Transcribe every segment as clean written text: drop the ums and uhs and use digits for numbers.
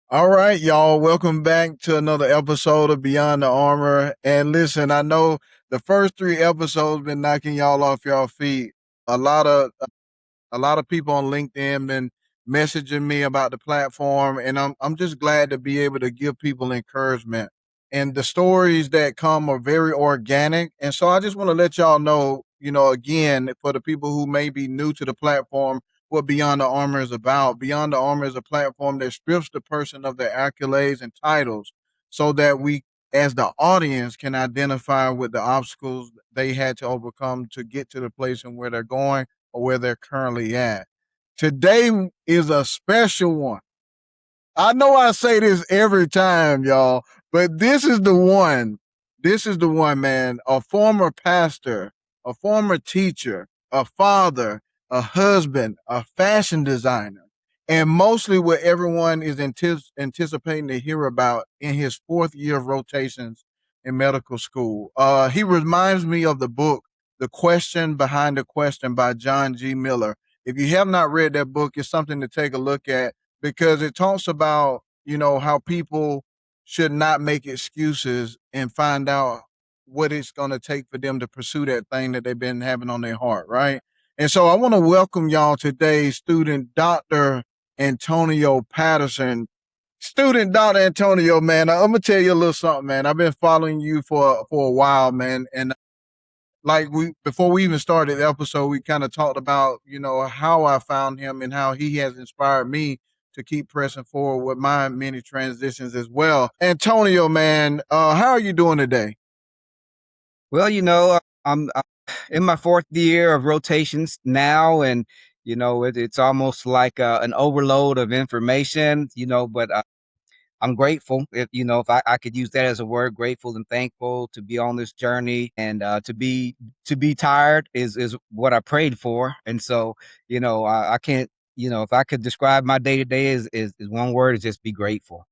All right, y'all. Welcome back to another episode of Beyond the Armor. And listen, I know the first three episodes been knocking y'all off y'all feet. A lot of a lot of people on LinkedIn been messaging me about the platform, and I'm just glad to be able to give people encouragement. And the stories that come are very organic. And so I just want to let y'all know, again, for the people who may be new to the platform, what Beyond the Armor is about. Beyond the Armor is a platform that strips the person of their accolades and titles so that we, as the audience, can identify with the obstacles they had to overcome to get to the place and where they're going or where they're currently at. Today is a special one. I know I say this every time, y'all, but this is the one. This is the one, man. A former pastor, a former teacher, a father, a husband, a fashion designer, and mostly what everyone is anticipating to hear about in his fourth year of rotations in medical school. He reminds me of the book, The Question Behind the Question by John G. Miller. If you have not read that book, it's something to take a look at because it talks about how people should not make excuses and find out what it's going to take for them to pursue that thing that they've been having on their heart, right? And so I want to welcome y'all today, student Dr. Antonio Patterson. Student Dr. Antonio, man, I'm gonna tell you a little something, man. I've been following you for a while, man, and like we before we even started the episode, we kind of talked about how I found him and how he has inspired me to keep pressing forward with my many transitions as well. Antonio, man, how are you doing today? Well, I'm in my fourth year of rotations now, and it's almost like an overload of information. But I'm grateful. If I could use that as a word, grateful and thankful to be on this journey, and to be tired is what I prayed for, and so I can't. If I could describe my day to day is one word, is just be grateful.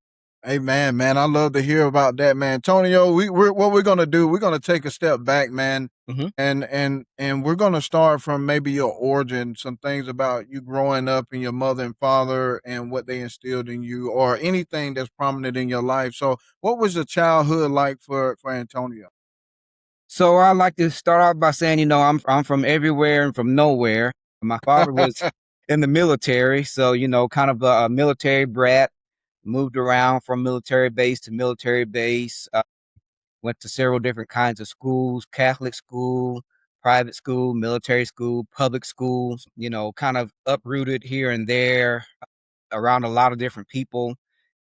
Hey man, I love to hear about that, man. Antonio, we're what we're gonna do. We're gonna take a step back, man, hmm and we're gonna start from maybe your origin, some things about you growing up and your mother and father and what they instilled in you, or anything that's prominent in your life. So, what was your childhood like for Antonio? So I like to start off by saying, I'm from everywhere and from nowhere. My father was in the military, so kind of a military brat. Moved around from military base to military base. Went to several different kinds of schools: Catholic school, private school, military school, public schools. Kind of uprooted here and there around a lot of different people,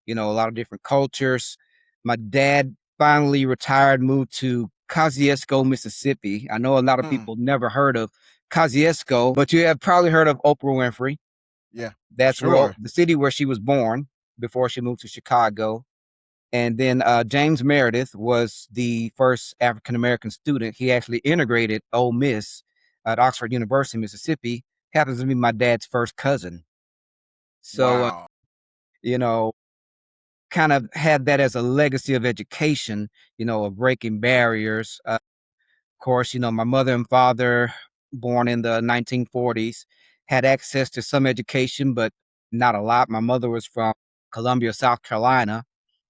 a lot of different cultures. My dad finally retired, moved to Kosciuszko, Mississippi. I know a lot of Hmm, people never heard of Kosciuszko, but you have probably heard of Oprah Winfrey. yeah, for That's where sure. the city where she was born before she moved to Chicago. And then James Meredith was the first African American student. He actually integrated Ole Miss at Oxford University, Mississippi. Happens to be my dad's first cousin. So, Wow. you know, kind of had that as a legacy of education, of breaking barriers. Of course, my mother and father, born in the 1940s, had access to some education, but not a lot. My mother was from Columbia, South Carolina.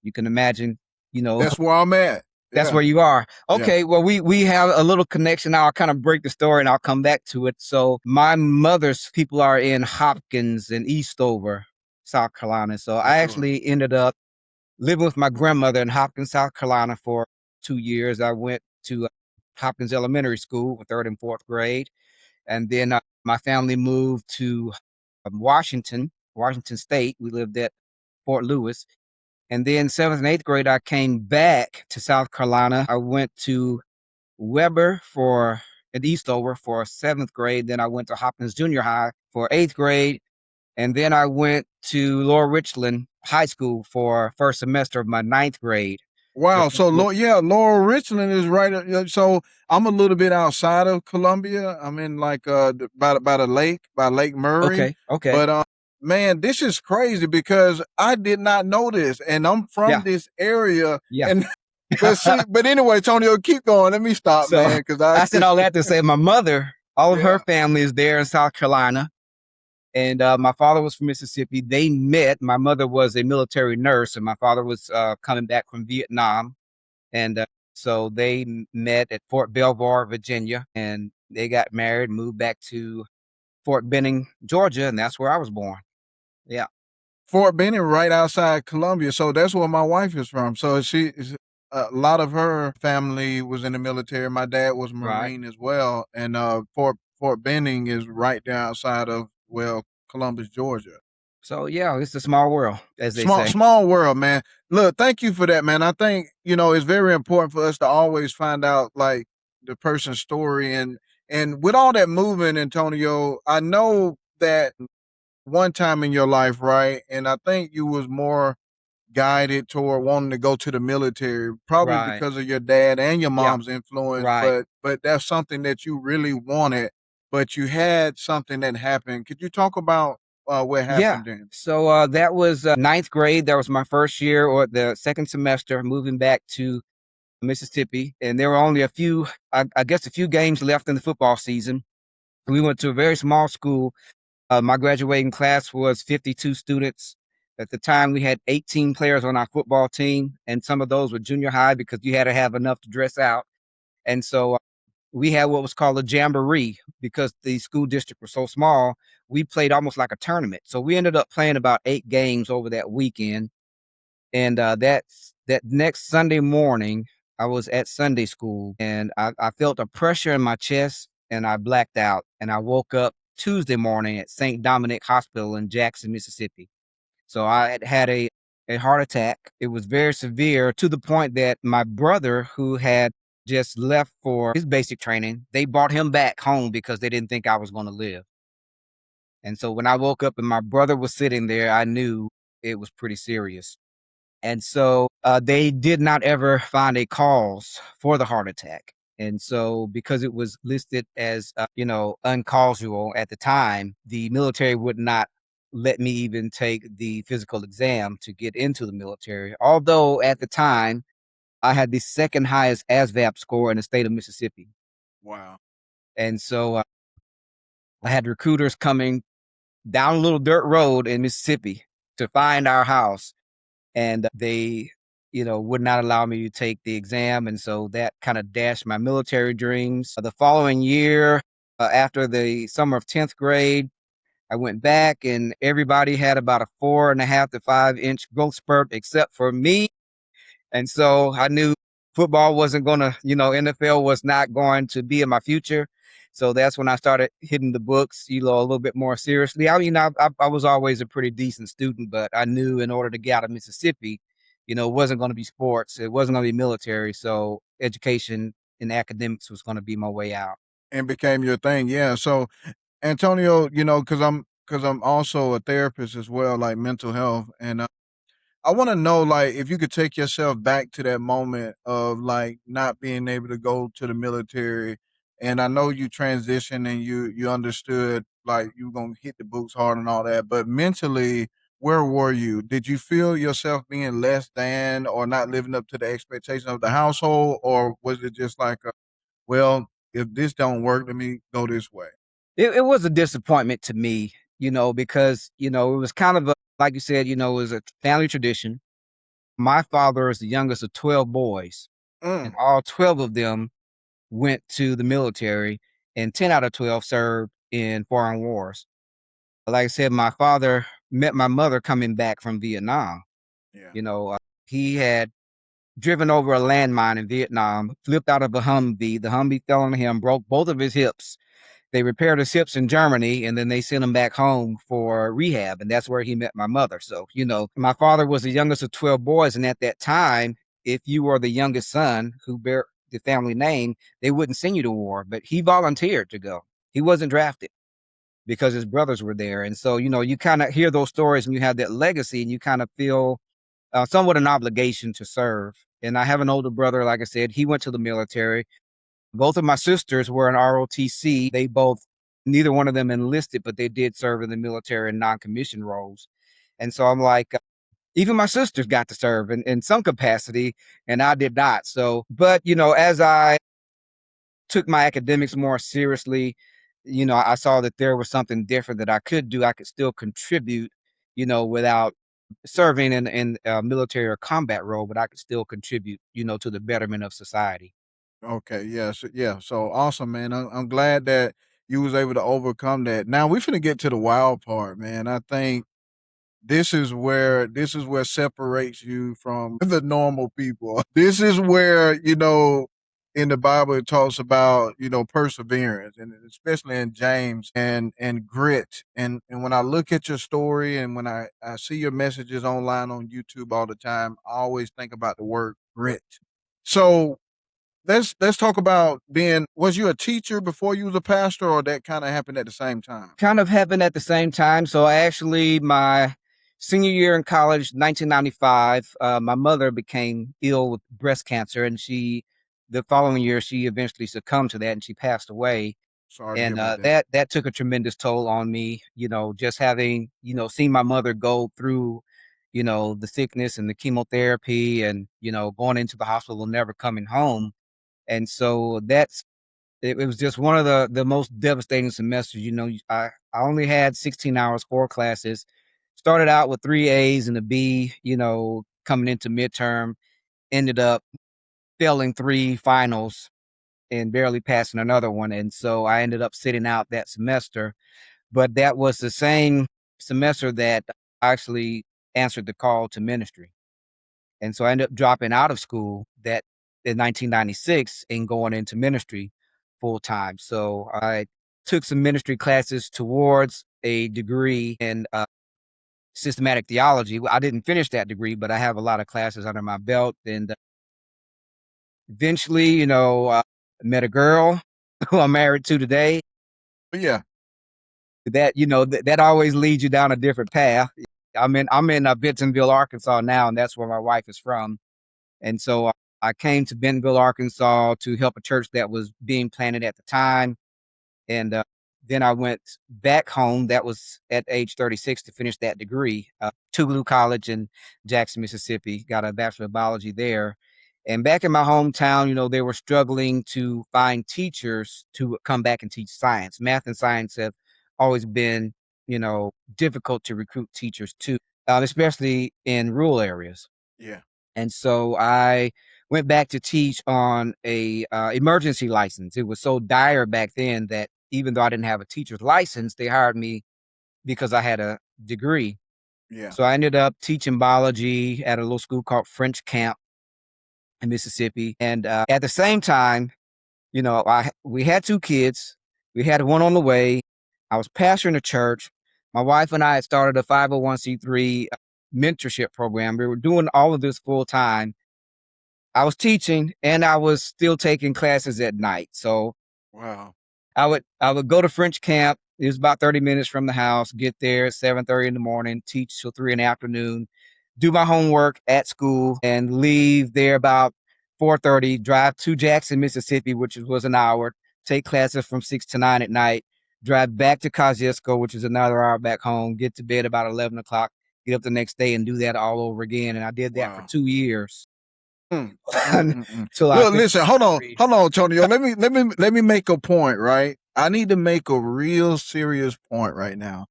You can imagine, you know, That's where I'm at. that's Yeah, where you are. yeah. Okay, well, we have a little connection. I'll kind of break the story and I'll come back to it. So my mother's people are in Hopkins and Eastover, South Carolina. So For I sure. actually ended up living with my grandmother in Hopkins, South Carolina for 2 years. I went to Hopkins Elementary School for third and fourth grade. And then my family moved to Washington State. We lived at Fort Lewis. And then seventh and eighth grade, I came back to South Carolina. I went to Weber for at Eastover for seventh grade. Then I went to Hopkins Junior High for eighth grade. And then I went to Lower Richland High School for first semester of my ninth grade. Wow. Before, So, yeah, Laurel Richland is right. So, I'm a little bit outside of Columbia. I'm in like by the lake, by Lake Murray. okay, okay, But man, this is crazy because I did not know this, and I'm from yeah, this area. yeah. And but anyway, Tonio, keep going. Let me stop, So man, because I I said all that to say my mother, all of her yeah. family is there in South Carolina. And my father was from Mississippi. They met. My mother was a military nurse, and my father was coming back from Vietnam. And so they met at Fort Belvoir, Virginia, and they got married, moved back to Fort Benning, Georgia, and that's where I was born. Yeah, Fort Benning, right outside Columbia. So that's where my wife is from. So a lot of her family was in the military. My dad was a right. Marine as well, and Fort Benning is right there outside of Columbus, Georgia. So yeah, it's a small world, as they say. Small world, man. Look, thank you for that, man. I think it's very important for us to always find out like the person's story and with all that movement, Antonio. I know that one time in your life, right? And I think you was more guided toward wanting to go to the military, probably Right. because of your dad and your Yeah. mom's influence. Right. But that's something that you really wanted, but you had something that happened. Could you talk about what Yeah. happened then? So that was ninth grade. That was my first year or the second semester moving back to Mississippi. And there were only I guess, a few games left in the football season. We went to a very small school. My graduating class was 52 students. At the time, we had 18 players on our football team, and some of those were junior high because you had to have enough to dress out. And so we had what was called a jamboree because the school district was so small. We played almost like a tournament. So we ended up playing about 8 games over that weekend. And that next Sunday morning, I was at Sunday school and I felt a pressure in my chest and I blacked out. And I woke up Tuesday morning at St. Dominic Hospital in Jackson, Mississippi. So I had a heart attack. It was very severe to the point that my brother, who had just left for his basic training, they brought him back home because they didn't think I was going to live. And so when I woke up and my brother was sitting there, I knew it was pretty serious. And so they did not ever find a cause for the heart attack. And so, because it was listed as, uncausal at the time, the military would not let me even take the physical exam to get into the military. Although at the time, I had the second highest ASVAB score in the state of Mississippi. Wow. And so I had recruiters coming down a little dirt road in Mississippi to find our house and they would not allow me to take the exam, and so that kind of dashed my military dreams. The following year, after the summer of 10th grade, I went back and everybody had about a 4.5 to 5 inch growth spurt except for me. And so I knew football wasn't going to, NFL was not going to be in my future. So that's when I started hitting the books, a little bit more seriously. I was always a pretty decent student, but I knew in order to get out of Mississippi, it wasn't going to be sports. It wasn't going to be military. So education and academics was going to be my way out. And became your thing, yeah. So Antonio, because I'm also a therapist as well, like mental health, and I want to know, like, if you could take yourself back to that moment of like not being able to go to the military, and I know you transitioned and you understood like you were gonna hit the boots hard and all that, but mentally, where were you? Did you feel yourself being less than or not living up to the expectation of the household, or was it just like, well, if this don't work, let me go this way? It was a disappointment to me, because, it was kind of like you said, it was a family tradition. My father is the youngest of 12 boys, and Mm, all 12 of them went to the military, and 10 out of 12 served in foreign wars. Like I said, my father met my mother coming back from Vietnam. yeah. He had driven over a landmine in Vietnam, flipped out of a Humvee. The Humvee fell on him, broke both of his hips. They repaired his hips in Germany, and then they sent him back home for rehab, and that's where he met my mother. So, my father was the youngest of 12 boys, and at that time, if you were the youngest son who bear the family name, they wouldn't send you to war, but he volunteered to go. He wasn't drafted because his brothers were there. And so, you kind of hear those stories and you have that legacy and you kind of feel somewhat an obligation to serve. And I have an older brother, like I said, he went to the military. Both of my sisters were in ROTC. Neither one of them enlisted, but they did serve in the military in non-commissioned roles. And so I'm like, even my sisters got to serve in some capacity, and I did not. So, but, as I took my academics more seriously, I saw that there was something different that I could do. I could still contribute, without serving in a military or combat role, but I could still contribute, to the betterment of society. Okay, yes, yeah. So awesome, man. I'm glad that you was able to overcome that. Now we finna get to the wild part, man. I think this is where separates you from the normal people. This is where, in the Bible it talks about, perseverance, and especially in James, and grit. And when I look at your story, and when I see your messages online on YouTube all the time, I always think about the word grit. So let's talk about being, was you a teacher before you was a pastor, or that kind of happened at the same time? Kind of happened at the same time. So actually, my senior year in college, 1995, my mother became ill with breast cancer, and the following year, she eventually succumbed to that, and she passed away. Sorry to hear And about that. that took a tremendous toll on me. Just having seen my mother go through, the sickness and the chemotherapy, and going into the hospital, never coming home. And so it was just one of the most devastating semesters. I only had 16 hours, 4 classes. Started out with 3 A's and a B, coming into midterm, ended up failing 3 finals and barely passing another one. And so I ended up sitting out that semester. But that was the same semester that I actually answered the call to ministry. And so I ended up dropping out of school that in 1996 and going into ministry full time. So I took some ministry classes towards a degree in systematic theology. I didn't finish that degree, but I have a lot of classes under my belt. And eventually, met a girl who I'm married to today. But yeah, That that always leads you down a different path. I'm in Bentonville, Arkansas now, and that's where my wife is from. And so I came to Bentonville, Arkansas to help a church that was being planted at the time. And then I went back home. That was at age 36 to finish that degree. Tougaloo College in Jackson, Mississippi. Got a Bachelor of Biology there. And back in my hometown, they were struggling to find teachers to come back and teach science. Math and science have always been, difficult to recruit teachers to, especially in rural areas. yeah, And so I went back to teach on a emergency license. It was so dire back then that even though I didn't have a teacher's license, they hired me because I had a degree. yeah, So I ended up teaching biology at a little school called French Camp in Mississippi. And at the same time, we had 2 kids. We had one on the way. I was pastoring a church. My wife and I had started a 501c3 mentorship program. We were doing all of this full time. I was teaching and I was still taking classes at night. So wow, I would go to French camp. It was about 30 minutes from the house, get there at 7:30 in the morning, teach till 3 in the afternoon, do my homework at school, and leave there about 4:30, drive to Jackson, Mississippi, which was an hour, take classes from 6 to 9 at night, drive back to Kosciuszko, which is another hour back home, get to bed about 11 o'clock, get up the next day and do that all over again. And I did that for wow. 2 years Mm, until I Look, finished listen, my degree. hold on, Antonio. Let me make a point, right? I need to make a real serious point right now.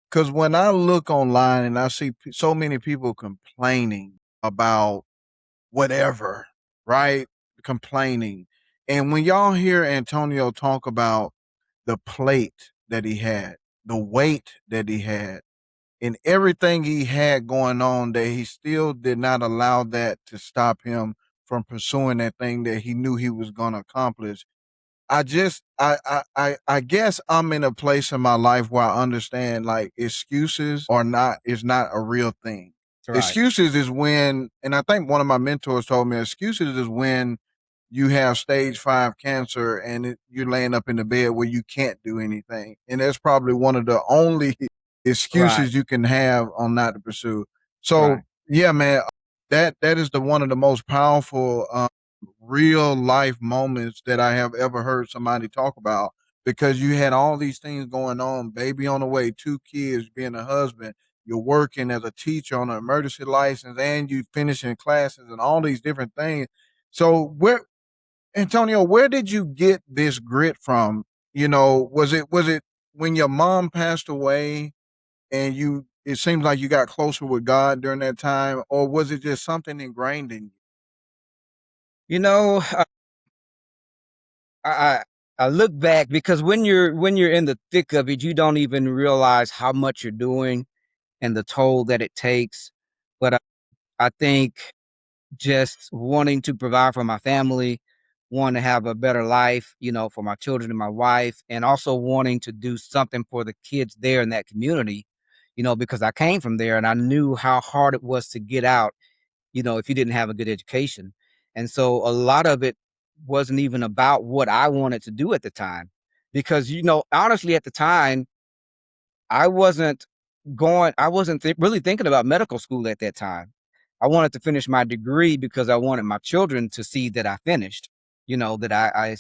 Because when I look online and I see so many people complaining about whatever, right? Complaining. And when y'all hear Antonio talk about the plate that he had, the weight that he had, and everything he had going on, that he still did not allow that to stop him from pursuing that thing that he knew he was going to accomplish. I guess I'm in a place in my life where I understand, like, excuses are not is not a real thing. Right, Excuses is when, and I think one of my mentors told me, excuses is when you have stage 5 cancer and you're laying up in the bed where you can't do anything, and that's probably one of the only right, excuses you can have on not to pursue. So right. yeah, man, that is the one of the most powerful real life moments that I have ever heard somebody talk about, because you had all these things going on, baby on the way, 2 kids, being a husband, you're working as a teacher on an emergency license, and you finishing classes and all these different things. So where, Antonio, where did you get this grit from? Was it when your mom passed away and it seems like you got closer with God during that time, or was it just something ingrained in you? You know, I, I I look back because when you're in the thick of it, you don't even realize how much you're doing and the toll that it takes. But I think just wanting to provide for my family, wanting to have a better life, for my children and my wife, and also wanting to do something for the kids there in that community, because I came from there and I knew how hard it was to get out, if you didn't have a good education. And so a lot of it wasn't even about what I wanted to do at the time. Because, honestly, at the time, I wasn't I wasn't really thinking about medical school at that time. I wanted to finish my degree because I wanted my children to see that I finished, that I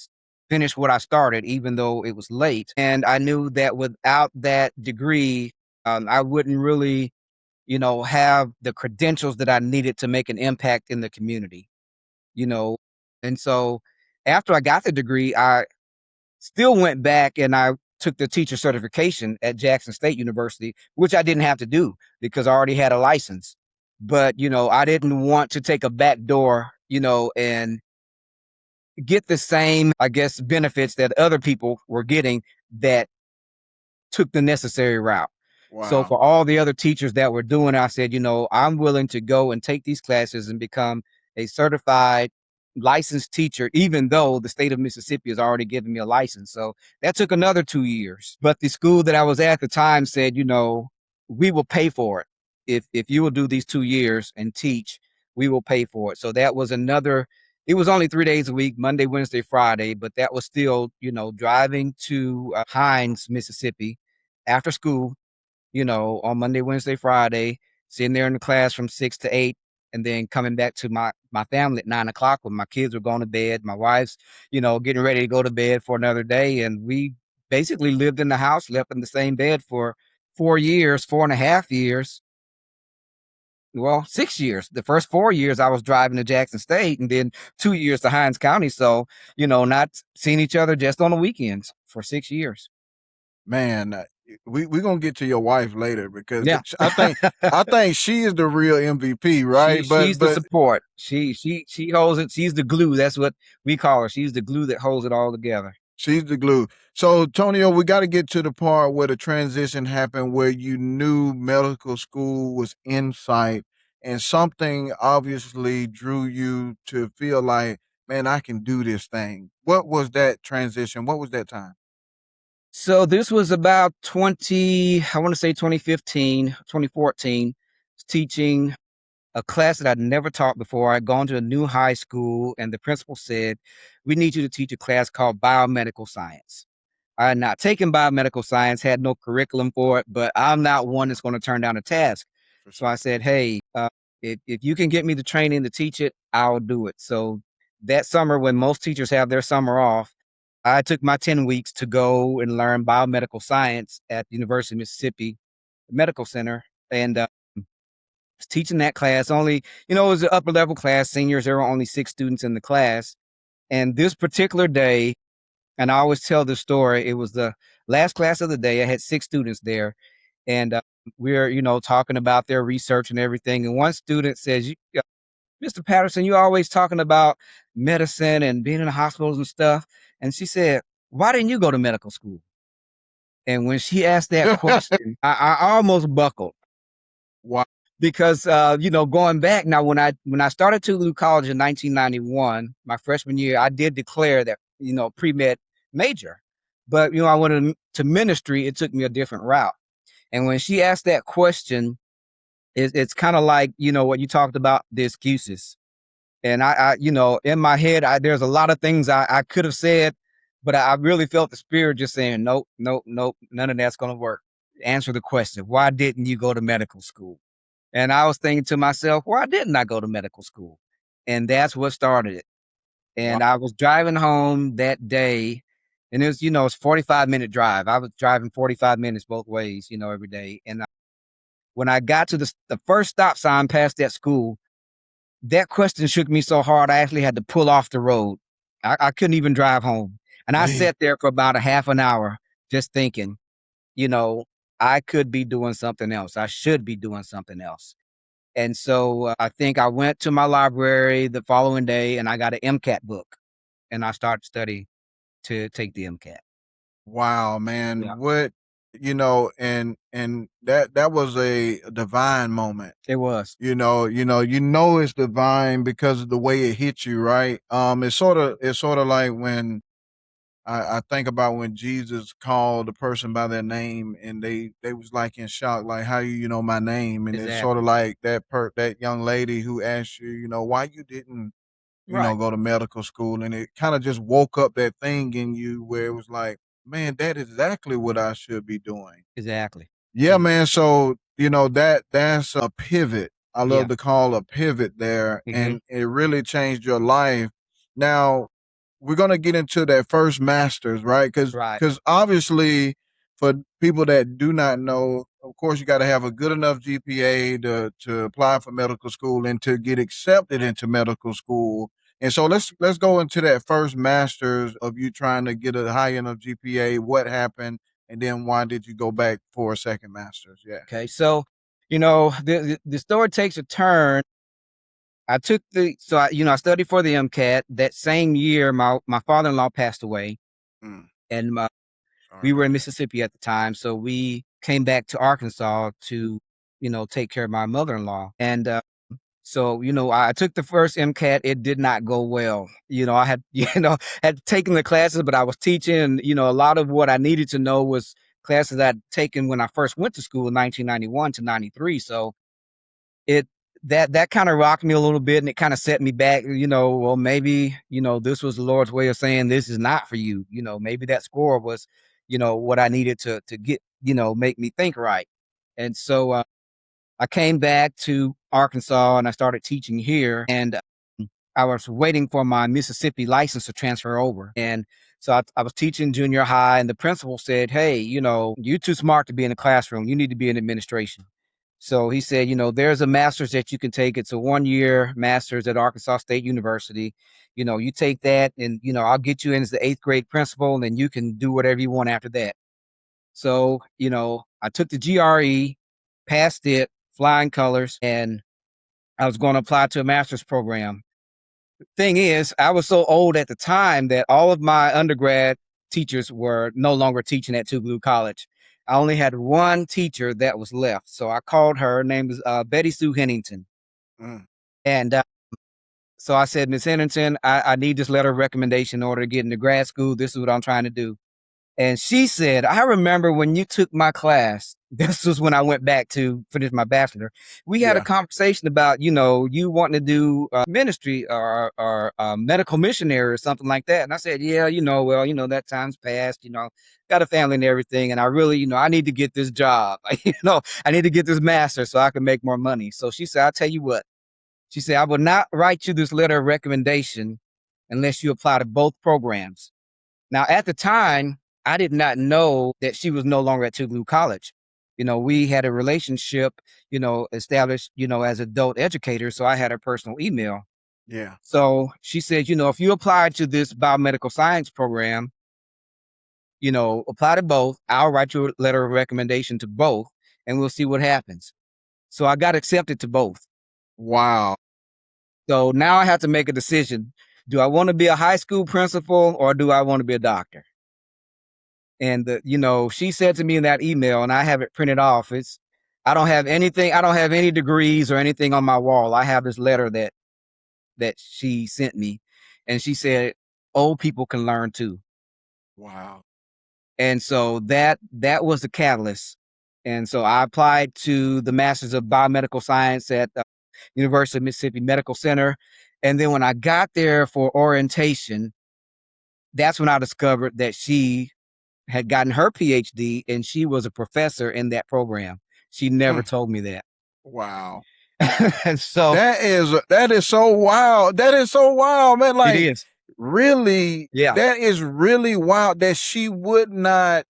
finished what I started, even though it was late. And I knew that without that degree, I wouldn't really, have the credentials that I needed to make an impact in the community, you know. And so after I got the degree, I still went back and I took the teacher certification at Jackson State University, which I didn't have to do because I already had a license. But, I didn't want to take a back door, and get the same, I guess, benefits that other people were getting that took the necessary route. So Wow. for all the other teachers that were doing, I said, I'm willing to go and take these classes and become a certified licensed teacher, even though the state of Mississippi has already given me a license. So that took another 2 years. But the school that I was at the time said, we will pay for it. If you will do these 2 years and teach, we will pay for it. So that was another, it was only 3 days a week, Monday, Wednesday, Friday, but that was still, driving to Hines, Mississippi after school, on Monday, Wednesday, Friday, sitting there in the class from 6 to 8, and then coming back to my family at 9 o'clock when my kids were going to bed. My wife's, getting ready to go to bed for another day. And we basically lived in the house, slept in the same bed for 4 years, 4.5 years. Well, 6 years. The first 4 years I was driving to Jackson State, and then 2 years to Hines County. So, not seeing each other just on the weekends for 6 years. Man, we gonna get to your wife later because Yeah. I think she is the real MVP, right? She's the But support. She holds it. She's the glue. That's what we call her. She's the glue that holds it all together. she's the glue. So, Tonio, we got to get to the part where the transition happened, where you knew medical school was in sight, and something obviously drew you to feel like, man, I can do this thing. What was that transition? What was that time? So this was about I want to say 2015, 2014, teaching a class that I'd never taught before. I'd gone to a new high school, and the principal said, "We need you to teach a class called biomedical science." I had not taken biomedical science, had no curriculum for it, but I'm not one that's going to turn down a task. For So I sure. said, "Hey, if you can get me the training to teach it, I'll do it." So that summer, when most teachers have their summer off, I took my 10 weeks to go and learn biomedical science at the University of Mississippi Medical Center. And was teaching that class only, it was an upper level class, seniors, there were only 6 students in the class. And this particular day, and I always tell this story, it was the last class of the day. I had 6 students there, and we're, talking about their research and everything. And one student says, "Mr. Patterson, you're always talking about medicine and being in the hospitals and stuff." And she said, "Why didn't you go to medical school?" And when she asked that question, I almost buckled Wow. because, going back now, when I started Toulouse College in 1991, my freshman year, I did declare that, pre-med major. But, I went to ministry. It took me a different route. And when she asked that question, it's kind of like, what you talked about, the excuses. And in my head, there's a lot of things I could have said, but I really felt the spirit just saying, nope, nope, nope, none of that's going to work. Answer the question. Why didn't you go to medical school? And I was thinking to myself, why didn't I go to medical school? And that's what started it. Wow. And I was driving home that day, and it's 45-minute drive. I was driving 45 minutes both ways, every day. And when I got to the first stop sign past that school, that question shook me so hard, I actually had to pull off the road. I couldn't even drive home. And I Wait. sat there for about a half an hour just thinking, you know, I could be doing something else. I should be doing something else. And so I think I went to my library the following day and I got an MCAT book and I started studying to take the MCAT. Wow, Yeah, man. What and that was a divine moment. it was. You know it's divine because of the way it hit you, right? It's sort of like when I think about when Jesus called the person by their name and they was like in shock, like how you know my name, and it's sort of Exactly. like that young lady who asked you, why you didn't Right. go to medical school, and it kind of just woke up that thing in you where it was like, man, that is exactly what I should be doing. Exactly. Yeah, Exactly. man. So that's a pivot. I Yeah. love to call a pivot there, Hmm. and it really changed your life. Now we're gonna get into that first masters, right? Because Right. obviously, for people that do not know, of course, you got to have a good enough GPA to apply for medical school and to get accepted into medical school. And so let's go into that first masters of you trying to get a high enough GPA. What happened? And then why did you go back for a second master's? Yeah. Okay. So, the story takes a turn. I took the so I studied for the MCAT. That same year, my father in law passed away, Mm, and sorry we were about in that. Mississippi at the time, so we came back to Arkansas to take care of my mother in law. And so I took the first MCAT. It did not go well. I had had taken the classes, but I was teaching, and a lot of what I needed to know was classes I'd taken when I first went to school in 1991 to 93. So it that kind of rocked me a little bit and it kind of set me back, well, maybe, this was the Lord's way of saying this is not for you. Maybe that score was, what I needed to get, make me think right. And so I came back to Arkansas and I started teaching here, and I was waiting for my Mississippi license to transfer over. And so I was teaching junior high, and the principal said, "Hey, you're too smart to be in the classroom. You need to be in administration." So he said, there's a master's that you can take. It's a 1 year master's at Arkansas State University. You take that, and I'll get you in as the eighth grade principal, and then you can do whatever you want after that. So, I took the GRE, passed it, flying colors, and I was going to apply to a master's program. Thing is, I was so old at the time that all of my undergrad teachers were no longer teaching at Tougaloo College. I only had one teacher that was left. So I called her. Her name is Betty Sue Hennington. Mm, And so I said, Miss Hennington, I need this letter of recommendation in order to get into grad school. This is what I'm trying to do. And she said, I remember when you took my class. This was when I went back to finish my bachelor. We had a yeah. conversation about, you wanting to do ministry or medical missionary or something like that. And I said, yeah, well, that time's passed, got a family and everything. And I really, I need to get this job. I need to get this master so I can make more money. So she said, I'll tell you what. She said, I will not write you this letter of recommendation unless you apply to both programs. Now, at the time, I did not know that she was no longer at Tougaloo College. We had a relationship, established, as adult educators. So I had her personal email. Yeah. So she said, if you apply to this biomedical science program, apply to both. I'll write you a letter of recommendation to both and we'll see what happens. So I got accepted to both. Wow. So now I have to make a decision. Do I want to be a high school principal or do I want to be a doctor? And she said to me in that email, and I have it printed off. I don't have anything. I don't have any degrees or anything on my wall. I have this letter that she sent me, and she said, "Old people can learn too." Wow. And so that was the catalyst. And so I applied to the Masters of Biomedical Science at University of Mississippi Medical Center. And then when I got there for orientation, that's when I discovered that she had gotten her PhD and she was a professor in that program. She never Mm, told me that. wow. And so That is so wild. That is so wild, man. it Like, is. really, Yeah. that is really wild that she would not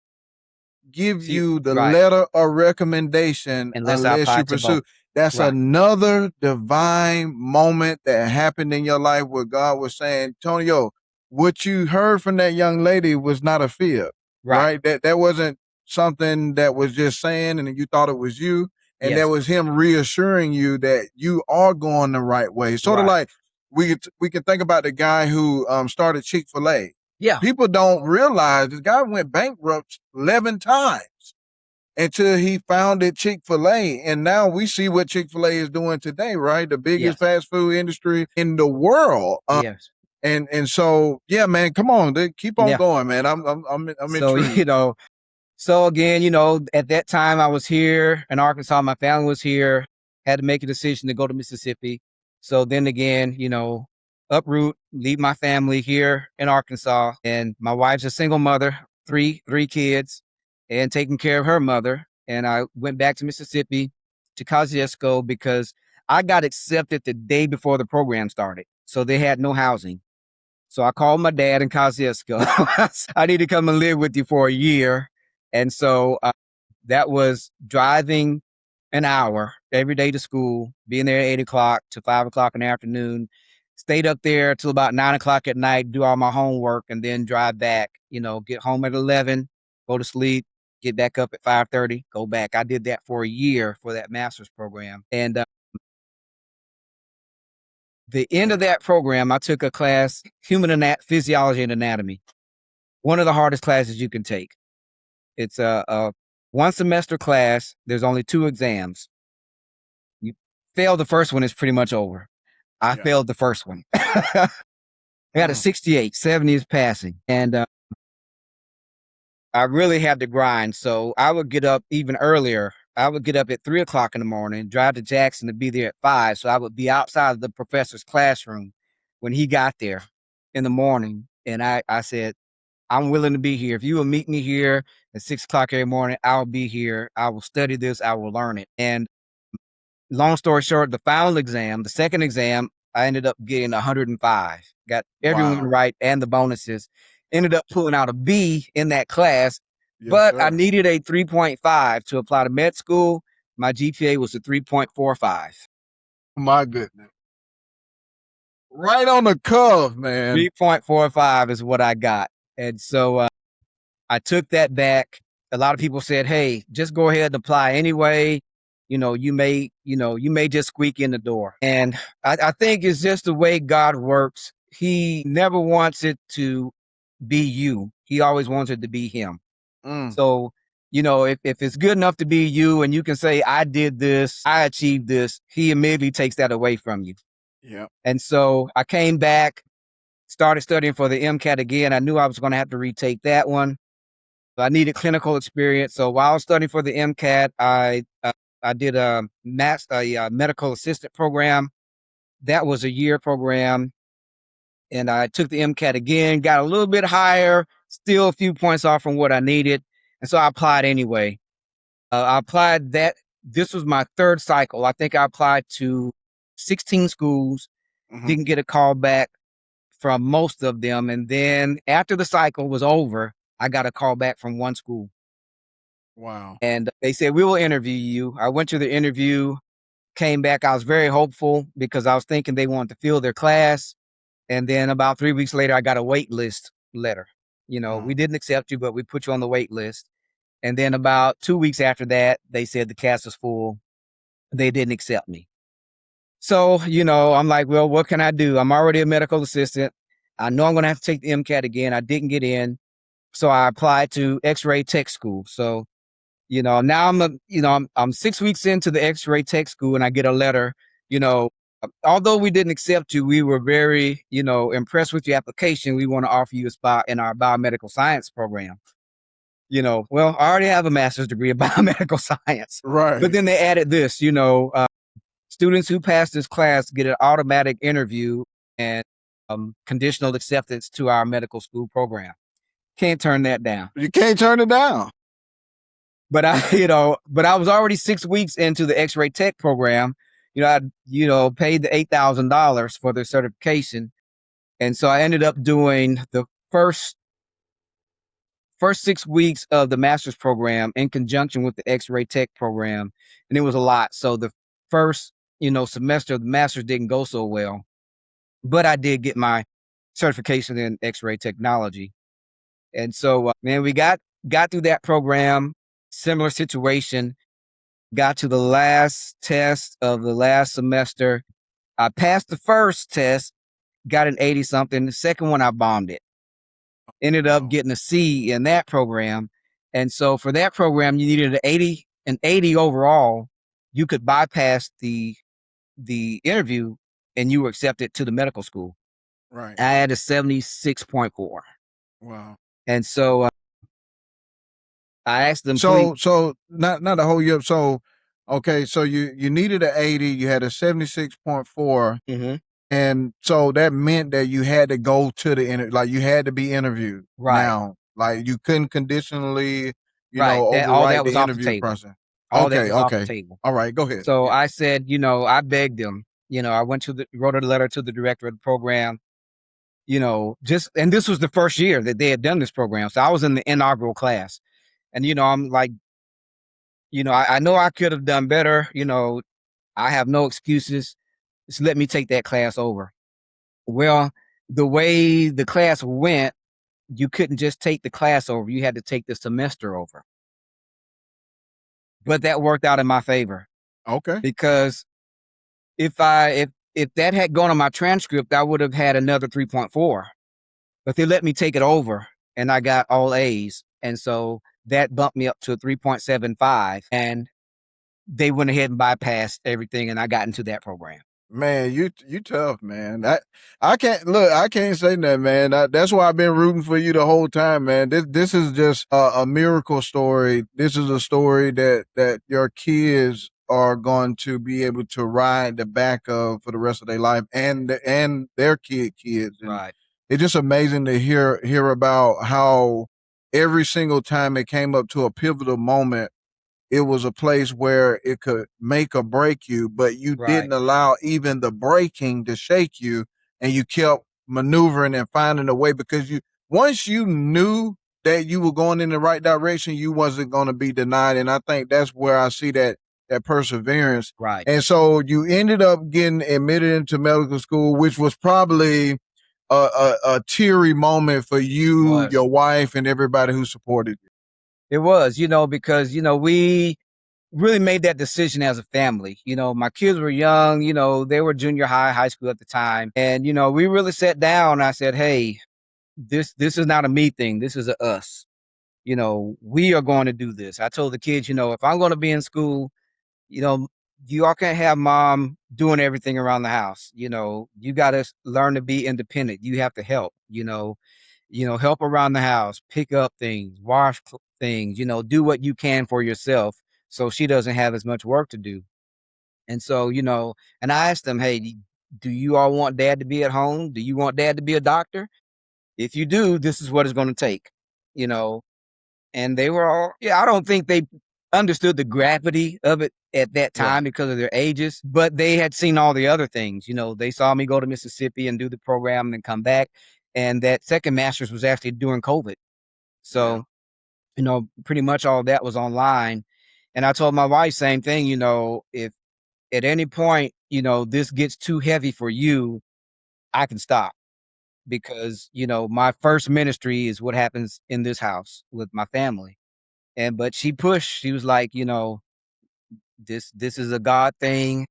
give She you the right. letter of recommendation Unless I unless you applied to both. pursue. That's Right. another divine moment that happened in your life where God was saying, Tonio, what you heard from that young lady was not a fib, Right. right? That wasn't something that was just saying and you thought it was you. And that Yes. was him reassuring you that you are going the right way. Sort of Right. like we can think about the guy who started Chick-fil-A. Yeah. People don't realize this guy went bankrupt 11 times until he founded Chick-fil-A. And now we see what Chick-fil-A is doing today, right? The biggest Yes. fast food industry in the world. Yes. And so yeah, man, come on, dude, keep on Yeah. going, man. I'm So, intrigued. so again, at that time I was here in Arkansas, my family was here, had to make a decision to go to Mississippi. So then again, uproot, leave my family here in Arkansas. And my wife's a single mother, three kids, and taking care of her mother. And I went back to Mississippi to Kosciuszko because I got accepted the day before the program started. So they had no housing. So I called my dad in Kosciuszko. I need to come and live with you for a year. And so that was driving an hour every day to school, being there at 8 o'clock to 5 o'clock in the afternoon, stayed up there till about 9 o'clock at night, do all my homework, and then drive back, get home at 11, go to sleep, get back up at 5:30, go back. I did that for a year for that master's program. And the end of that program, I took a class, physiology and anatomy, one of the hardest classes you can take. It's a one semester class. There's only 2 exams. You fail the first one, it's pretty much over. I Yeah. failed the first one. I got a 68, 70 is passing. And I really had to grind. So I would get up even earlier. I would get up at 3 o'clock in the morning, drive to Jackson to be there at 5. So I would be outside of the professor's classroom when he got there in the morning. And I said, I'm willing to be here. If you will meet me here at 6 o'clock every morning, I'll be here. I will study this. I will learn it. And long story short, the final exam, the second exam, I ended up getting 105. Got everyone Wow. right and the bonuses. Ended up pulling out a B in that class, Yes, but I sir. needed a 3.5 to apply to med school. My GPA was a 3.45. My goodness. Right on the cuff, man. 3.45 is what I got. And so I took that back. A lot of people said, "Hey, just go ahead and apply anyway. You may just squeak in the door." And I think it's just the way God works. He never wants it to be you. He always wants it to be him. Mm, So, if it's good enough to be you and you can say, I did this, I achieved this, he immediately takes that away from you. yeah. And so I came back, started studying for the MCAT again. I knew I was going to have to retake that one. So I needed clinical experience. So while I was studying for the MCAT, I did a medical assistant program. That was a year program, and I took the MCAT again. Got a little bit higher, still a few points off from what I needed, and so I applied anyway. I applied that. This was my third cycle. I think I applied to 16 schools. Hmm. Didn't get a call back from most of them, and then after the cycle was over, I got a call back from one school. Wow. And they said, we will interview you. I went to the interview, came back. I was very hopeful because I was thinking they wanted to fill their class. And then about 3 weeks later, I got a wait list letter. We didn't accept you, but we put you on the wait list. And then about 2 weeks after that, they said the class was full. They didn't accept me. So, I'm like, well, what can I do? I'm already a medical assistant. I know I'm going to have to take the MCAT again. I didn't get in. So I applied to X-ray tech school. So now I'm 6 weeks into the X-ray tech school and I get a letter, you know, although we didn't accept you, we were very, impressed with your application. We want to offer you a spot in our biomedical science program. Well, I already have a master's degree in biomedical science, but Right. then they added this, students who pass this class get an automatic interview and conditional acceptance to our medical school program. Can't turn that down. You can't turn it down. But I was already 6 weeks into the X-ray tech program. I paid the $8,000 for the certification, and so I ended up doing the first 6 weeks of the master's program in conjunction with the X-ray tech program, and it was a lot. So the first semester of the master's didn't go so well, but I did get my certification in X-ray technology. And so, man, we got through that program. Similar situation. Got to the last test of the last semester. I passed the first test, got an 80 something. The second one, I bombed it. Ended up Wow. getting a C in that program. And so for that program, you needed an 80 overall. You could bypass the interview and you were accepted to the medical school. Right. I had a 76.4. Wow. And so I asked them, please. So not to hold you up. So okay, so you needed an 80, you had a 76.4, Mhm. and so that meant that you had to go to the like you had to be interviewed. Right, Now, like you couldn't conditionally, right. That all overwrite that the was off the interview table. process. All that Okay, was off the okay. table. All right, go ahead. So Yeah. I said, I begged them. I went wrote a letter to the director of the program. Just and this was the first year that they had done this program. So I was in the inaugural class, and I'm like, I know I could have done better. I have no excuses. Just let me take that class over. Well, the way the class went, you couldn't just take the class over. You had to take the semester over. But that worked out in my favor Okay. because if that had gone on my transcript, I would have had another 3.4. But they let me take it over and I got all A's. And so that bumped me up to a 3.75. And they went ahead and bypassed everything and I got into that program. Man, you tough, man. I can't look. I can't say that, man. That's why I've been rooting for you the whole time, man. This is just a miracle story. This is a story that your kids are going to be able to ride the back of for the rest of their life, and their kids, and Right. it's just amazing to hear about how every single time it came up to a pivotal moment, it was a place where it could make or break you, but you Right. didn't allow even the breaking to shake you, and you kept maneuvering and finding a way because you once you knew that you were going in the right direction, you wasn't going to be denied. And I think that's where I see that perseverance. Right. And so you ended up getting admitted into medical school, which was probably a teary moment for It you, was. your wife, and everybody who supported you. It was, because, we really made that decision as a family. My kids were young, they were junior high, high school at the time. And, we really sat down. And I said, hey, this is not a me thing. This is a us. We are going to do this. I told the kids, if I'm going to be in school, you know, you all can't have mom doing everything around the house. You got to learn to be independent. You have to help, help around the house, pick up things, wash things, do what you can for yourself so she doesn't have as much work to do. And so, and I asked them, hey, do you all want dad to be at home? Do you want dad to be a doctor? If you do, this is what it's going to take, you know, and they were all, yeah, I don't think they understood the gravity of it at that Yeah, time because of their ages, but they had seen all the other things. They saw me go to Mississippi and do the program and then come back. And that second master's was actually during COVID. yeah. So, pretty much all that was online. And I told my wife, same thing, if at any point, this gets too heavy for you, I can stop because, my first ministry is what happens in this house with my family. But she pushed. She was like, this is a God thing,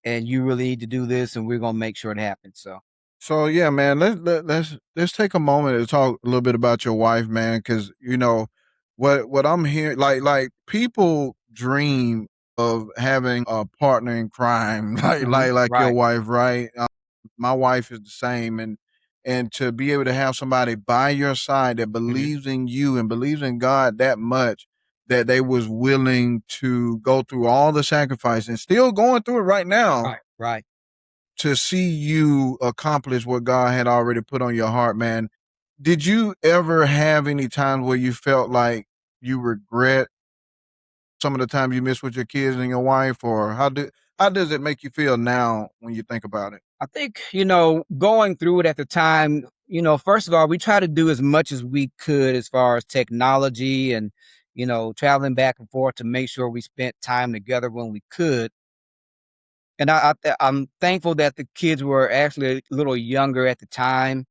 and you really need to do this, and we're gonna make sure it happens. So So yeah, man, let's take a moment to talk a little bit about your wife, man, because what I'm hearing, like people dream of having a partner in crime, like your right, wife, right? My wife is the same, and to be able to have somebody by your side that hmm believes in you and believes in God that much that they was willing to go through all the sacrifice and still going through it right now right. to see you accomplish what God had already put on your heart, man. Did you ever have any times where you felt like you regret some of the time you missed with your kids and your wife, or how does it make you feel now when you think about it? I think going through it at the time. First of all, we try to do as much as we could as far as technology and traveling back and forth to make sure we spent time together when we could. And I'm thankful that the kids were actually a little younger at the time.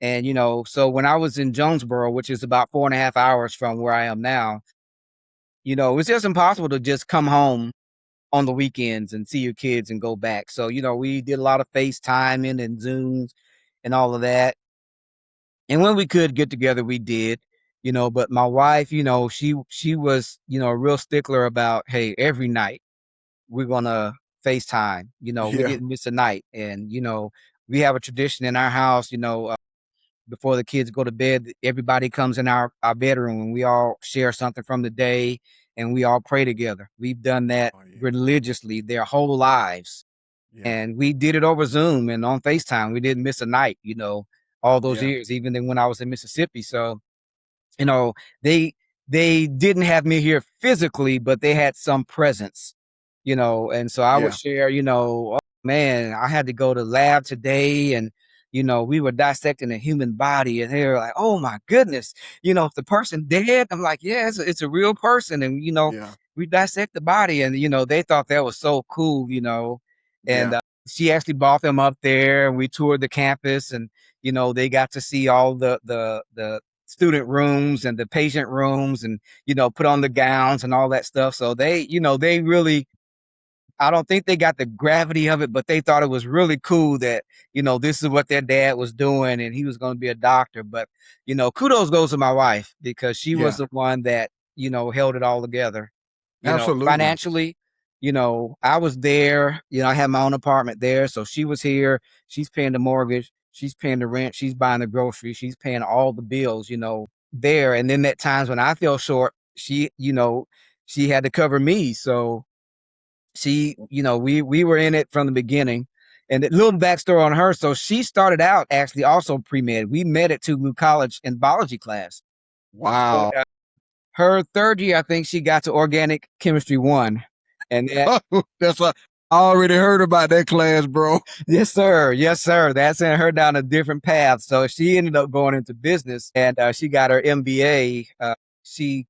And, so when I was in Jonesboro, which is about 4.5 hours from where I am now, it's just impossible to just come home on the weekends and see your kids and go back. So, we did a lot of FaceTiming and Zooms and all of that. And when we could get together, we did, but my wife, she was, a real stickler about, hey, every night we're gonna FaceTime. We Yeah. didn't miss a night. And, we have a tradition in our house, before the kids go to bed, everybody comes in our bedroom and we all share something from the day and we all pray together. We've done that Oh yeah. religiously their whole lives. Yeah. And we did it over Zoom and on FaceTime. We didn't miss a night, all those Yeah. years, even then when I was in Mississippi. So, you know, they they didn't have me here physically, but they had some presence, and so I would Yeah. share, oh man, I had to go to lab today and we were dissecting a human body and they were like, oh my goodness, if the person dead, I'm like, yeah, it's a real person. And Yeah. we dissect the body and they thought that was so cool, and Yeah. she actually brought them up there and we toured the campus and they got to see all the student rooms and the patient rooms and put on the gowns and all that stuff. So they really, I don't think they got the gravity of it, but they thought it was really cool that this is what their dad was doing and he was going to be a doctor. But kudos goes to my wife because she was Yeah. the one that held it all together. Absolutely. Financially, I was there. I had my own apartment there, so she was here. She's paying the mortgage, she's paying the rent, she's buying the groceries, she's paying all the bills. There. And then at times when I fell short, she had to cover me. So we were in it from the beginning. And a little backstory on her. So she started out actually also pre-med. We met at Tougaloo College in biology class. But Wow. her third year, I think she got to organic chemistry one. And that, That's what I already heard about that class, bro. yes, sir. Yes, sir. That sent her down a different path. So she ended up going into business and she got her MBA. She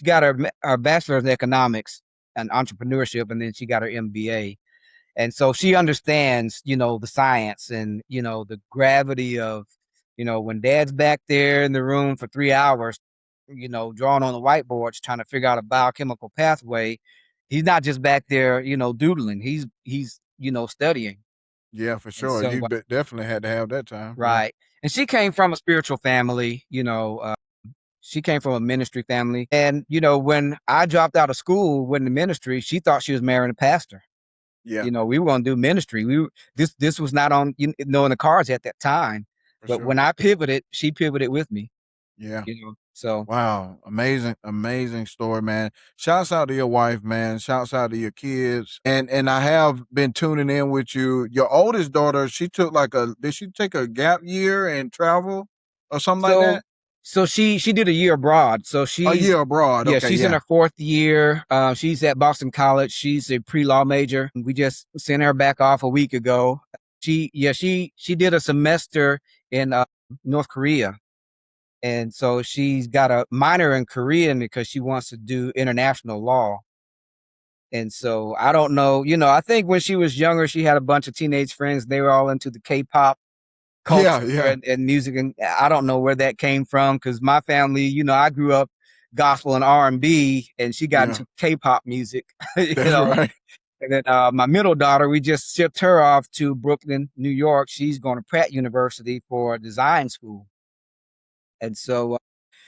got her bachelor's in economics and entrepreneurship, and then she got her MBA. And so she understands, the science and, the gravity of, when dad's back there in the room for 3 hours, drawing on the whiteboards, trying to figure out a biochemical pathway. He's not just back there, doodling. He's studying. Yeah, for And sure. so, You definitely had to have that time. Yeah. right. And she came from a spiritual family, she came from a ministry family. And, when I dropped out of school, went into ministry, she thought she was marrying a pastor. Yeah, We were going to do ministry. This was not on, in the cards at that time. for But sure. when I pivoted, she pivoted with me, Yeah. so Wow. Amazing, amazing story, man. Shouts out to your wife, man. Shouts out to your kids. And I have been tuning in with you. Your oldest daughter, she took did she take a gap year and travel or something like so that? so she did a year abroad. So A she's year abroad. yeah, Okay, she's in yeah. her fourth year. She's at Boston College. She's a pre-law major. We just sent her back off a week ago. She did a semester in North Korea. And so she's got a minor in Korean because she wants to do international law. And so I don't know, I think when she was younger, she had a bunch of teenage friends. They were all into the K-pop Yeah, culture yeah, and music. And I don't know where that came from because my family, I grew up gospel and R&B and she got yeah. into K-pop music, That's right. And then my middle daughter, we just shipped her off to Brooklyn, New York. She's going to Pratt University for design school. And so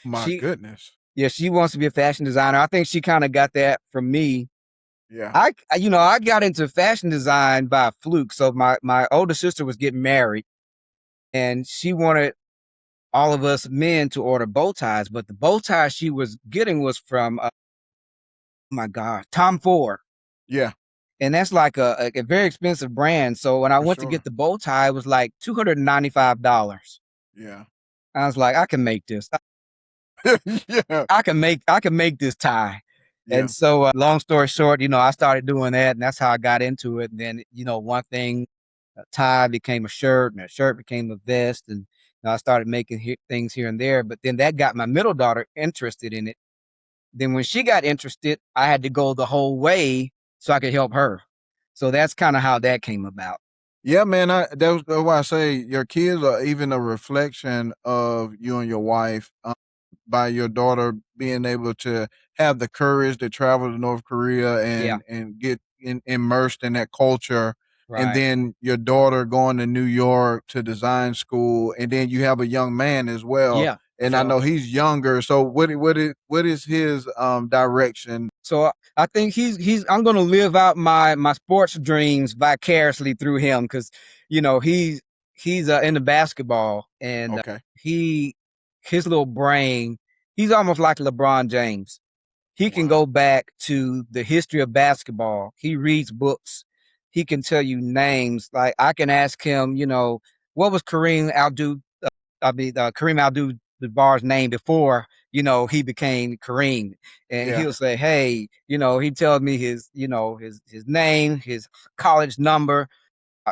My she, goodness. yeah, she wants to be a fashion designer. I think she kind of got that from me. Yeah. I got into fashion design by fluke. So my older sister was getting married and she wanted all of us men to order bow ties, but the bow tie she was getting was from, oh my God, Tom Ford. Yeah, And that's like a very expensive brand. So when I for went to get sure. the bow tie, it was like $295. Yeah. I was like, I can make this. Yeah. I can make this tie. And Yeah. so long story short, I started doing that and that's how I got into it. And then, one thing, a tie became a shirt and a shirt became a vest. And I started making things here and there. But then that got my middle daughter interested in it. Then when she got interested, I had to go the whole way so I could help her. So that's kind of how that came about. Yeah, man. That's why I say your kids are even a reflection of you and your wife. By your daughter being able to have the courage to travel to North Korea Yeah, and get immersed in that culture, and right. then your daughter going to New York to design school, and then you have a young man as well. Yeah. And I So know he's younger. So what is his direction? so I think he's I'm gonna live out my sports dreams vicariously through him because he's into basketball and Okay. he his little brain he's almost like LeBron James. He can Wow. go back to the history of basketball. He reads books. He can tell you names. Like I can ask him, what was Kareem Abdul-Jabbar's name before he became Kareem, and Yeah. he'll say, "Hey, he tells me his name, his college number.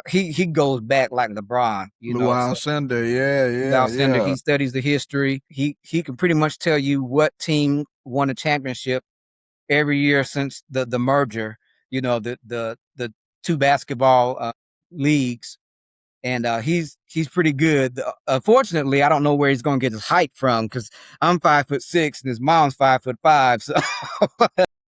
He goes back like LeBron, Blue So Cinder. Yeah. Yeah. Val Sender, Yeah. he studies the history. He can pretty much tell you what team won a championship every year since the merger. The two basketball leagues, and he's pretty good. Unfortunately, I don't know where he's going to get his height from because I'm 5'6" and his mom's 5'5". So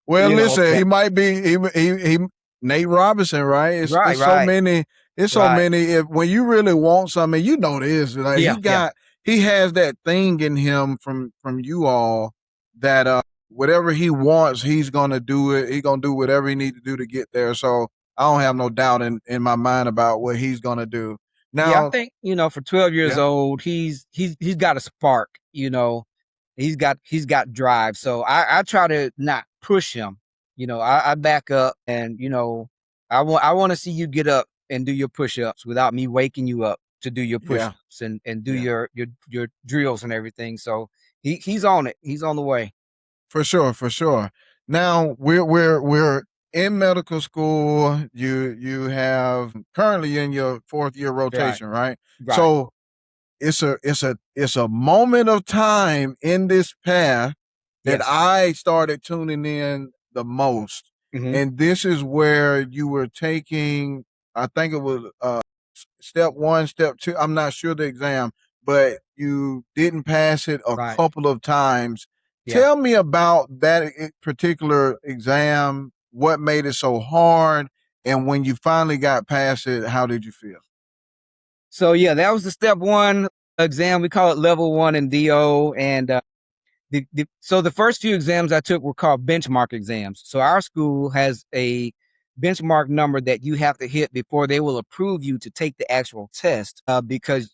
Well, you know, listen, he might be he Nate Robinson, right? It's right, it's so right, many. It's so right. many. If when you really want something, you know this. Like Yeah, yeah, he has that thing in him from you all that whatever he wants, he's gonna do it. He's gonna do whatever he needs to do to get there. So I don't have no doubt in my mind about what he's gonna do. yeah. I Now, think for 12 years yeah, old, he's got a spark. He's got drive. So I try to not push him. I back up, and I want to see you get up and do your push-ups without me waking you up to do your yeah, push-ups and do yeah. your drills and everything. So he's on it. He's on the way. For sure, for sure. Now we're in medical school. You have currently in your fourth year Right. rotation, right? Right. So it's a moment of time in this path that Yes. I started tuning in the most, Hmm. and this is where you were taking. I think it was step one, step two. I'm not sure the exam, but you didn't pass it a Right. couple of times. Yeah. Tell me about that particular exam. What made it so hard? And when you finally got past it, how did you feel? So yeah, that was the step one exam. We call it level one in DO, and so the first few exams I took were called benchmark exams. So our school has a benchmark number that you have to hit before they will approve you to take the actual test, because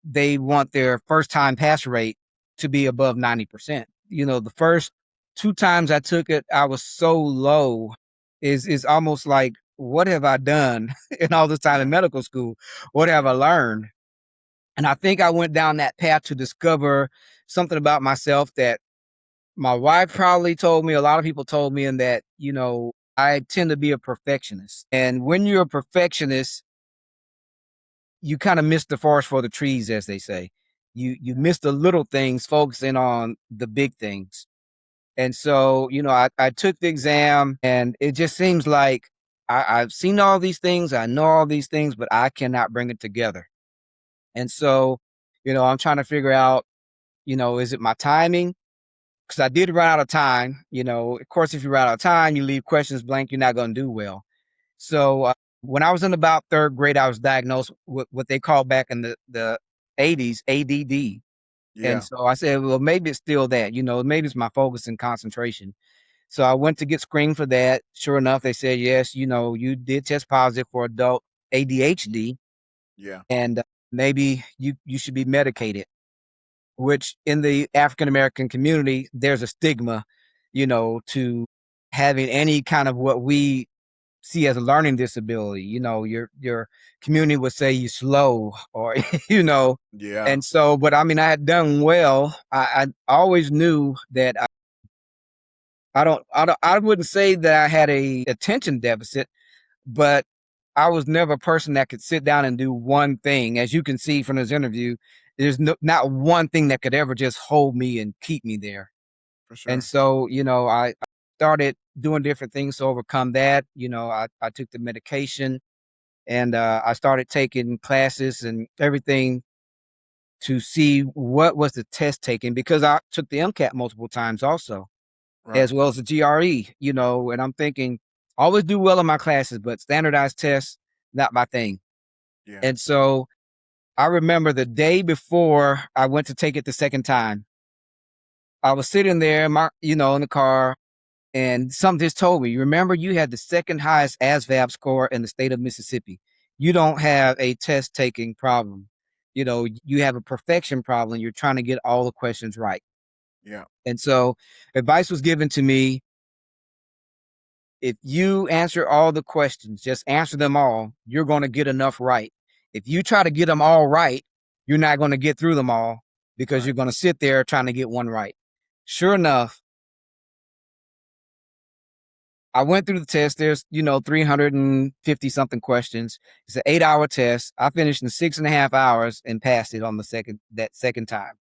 they want their first time pass rate to be above 90%. The first two times I took it, I was so low. Is almost like, what have I done in all this time in Yeah, medical school? What have I learned? And I think I went down that path to discover something about myself that my wife probably told me, a lot of people told me, and that, I tend to be a perfectionist. And when you're a perfectionist, you kind of miss the forest for the trees, as they say. You miss the little things, focusing on the big things. And so, I took the exam, and it just seems like I've seen all these things, I know all these things, but I cannot bring it together. And so, I'm trying to figure out, is it my timing? Because I did run out of time. Of course, if you run out of time, you leave questions blank, you're not going to do well. So when I was in about third grade, I was diagnosed with what they call back in the 80s ADD. And yeah, so I said, well, maybe it's still that, maybe it's my focus and concentration. So I went to get screened for that. Sure enough, they said, yes, you did test positive for adult ADHD, yeah, and maybe you should be medicated, which in the African American community, there's a stigma, to having any kind of what we see as a learning disability. Your community would say you slow, or you know. yeah, And so, but I mean, I had done well. I always knew that I wouldn't say that I had a attention deficit, but I was never a person that could sit down and do one thing. As you can see from this interview, there's not one thing that could ever just hold me and keep me there. for And sure. so, I started doing different things to overcome that. I took the medication, And I started taking classes and everything to see what was the test taking, because I took the MCAT multiple times also, Right. as well as the GRE, and I'm thinking, always do well in my classes, but standardized tests, not my thing. Yeah. And so I remember the day before I went to take it the second time, I was sitting there, in the car, and something just told me, you remember, you had the second highest ASVAB score in the state of Mississippi. You don't have a test taking problem. You have a perfection problem. You're trying to get all the questions right. Yeah. And so advice was given to me: if you answer all the questions, just answer them all, you're going to get enough right. If you try to get them all right, you're not going to get through them all, because Right. you're going to sit there trying to get one right. Sure enough, I went through the test. There's, 350 something questions. It's an 8-hour test. I finished in 6.5 hours and passed it on that second time.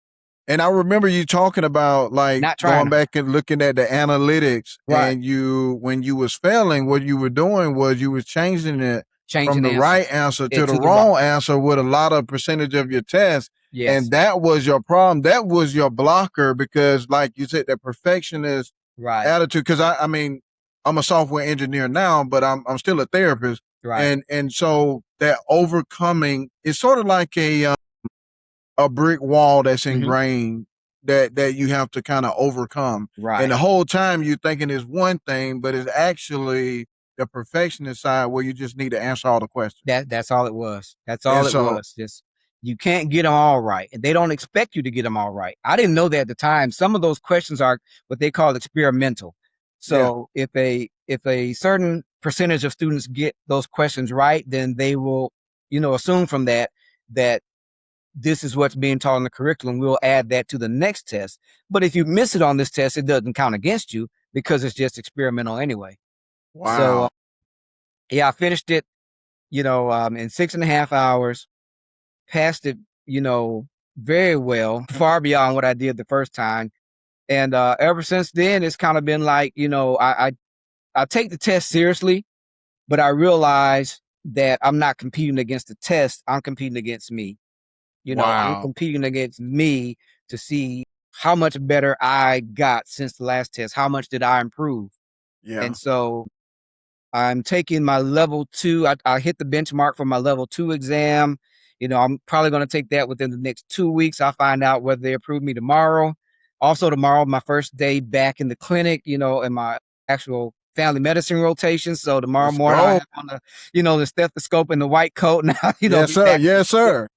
And I remember you talking about like Not trying going hard. back and looking at the analytics, Right. and you when you was failing, what you were doing was you was changing it from Changing the the answer right answer to it the to the wrong. wrong answer with a lot of percentage of your test. Yes. And that was your problem. That was your blocker because, like you said, that perfectionist Right. attitude. Because I mean, I'm a software engineer now, but I'm still a therapist, Right. and so that overcoming is sort of like a brick wall that's Hmm. ingrained that you have to kind of overcome. And Right. the whole time you're thinking is one thing, but it's actually the perfectionist side where you just need to answer all the questions. That's all it was. That's And all it so, was. Just, you can't get them all right, and they don't expect you to get them all right. I didn't know that at the time. Some of those questions are what they call experimental. yeah, So if a certain percentage of students get those questions right, then they will, assume from that this is what's being taught in the curriculum. We'll add that to the next test. But if you miss it on this test, it doesn't count against you, because it's just experimental anyway. So wow, yeah, I finished it, in 6.5 hours, passed it, very well, far beyond what I did the first time. And ever since then, it's kind of been like, I take the test seriously, but I realize that I'm not competing against the test. I'm competing against me. I'm wow, competing against me to see how much better I got since the last test. How much did I improve? yeah, And so I'm taking my level two. I hit the benchmark for my level two exam. I'm probably going to take that within the next 2 weeks. I'll find out whether they approve me tomorrow. Also, tomorrow, my first day back in the clinic, in my actual family medicine rotation. So tomorrow let's morning, I go. have on the stethoscope and the white coat, and I, Yes, be sir. back. Yes, sir.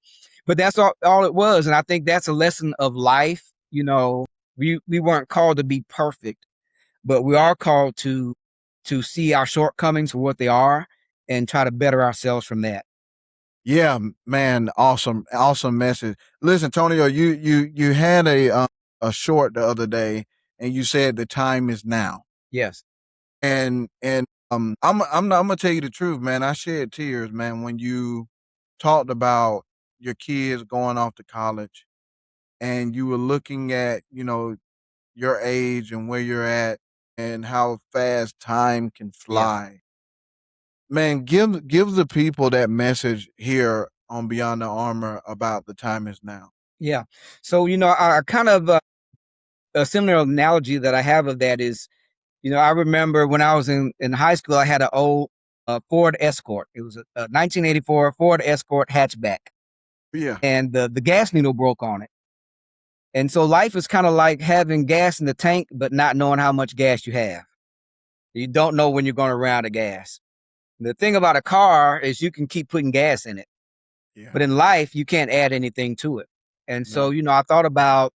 But that's all it was. And I think that's a lesson of life. We weren't called to be perfect, but we are called to see our shortcomings for what they are and try to better ourselves from that. Yeah, man, awesome, awesome message. Listen, Tonio, you had a short the other day, and you said the time is now. Yes. And I'm gonna tell you the truth, man. I shed tears, man, when you talked about your kids going off to college, and you were looking at your age and where you're at, and how fast time can Yeah. fly. Man, give the people that message here on Beyond the Armor about the time is now. Yeah. So, I kind of, a similar analogy that I have of that is, I remember when I was in high school, I had an old Ford Escort. It was a 1984 Ford Escort hatchback, Yeah, and the gas needle broke on it. And so life is kind of like having gas in the tank, but not knowing how much gas you have. You don't know when you're going to run out of gas. The thing about a car is you can keep putting gas in it, yeah, but in life, you can't add anything to it. And so, no, I thought about,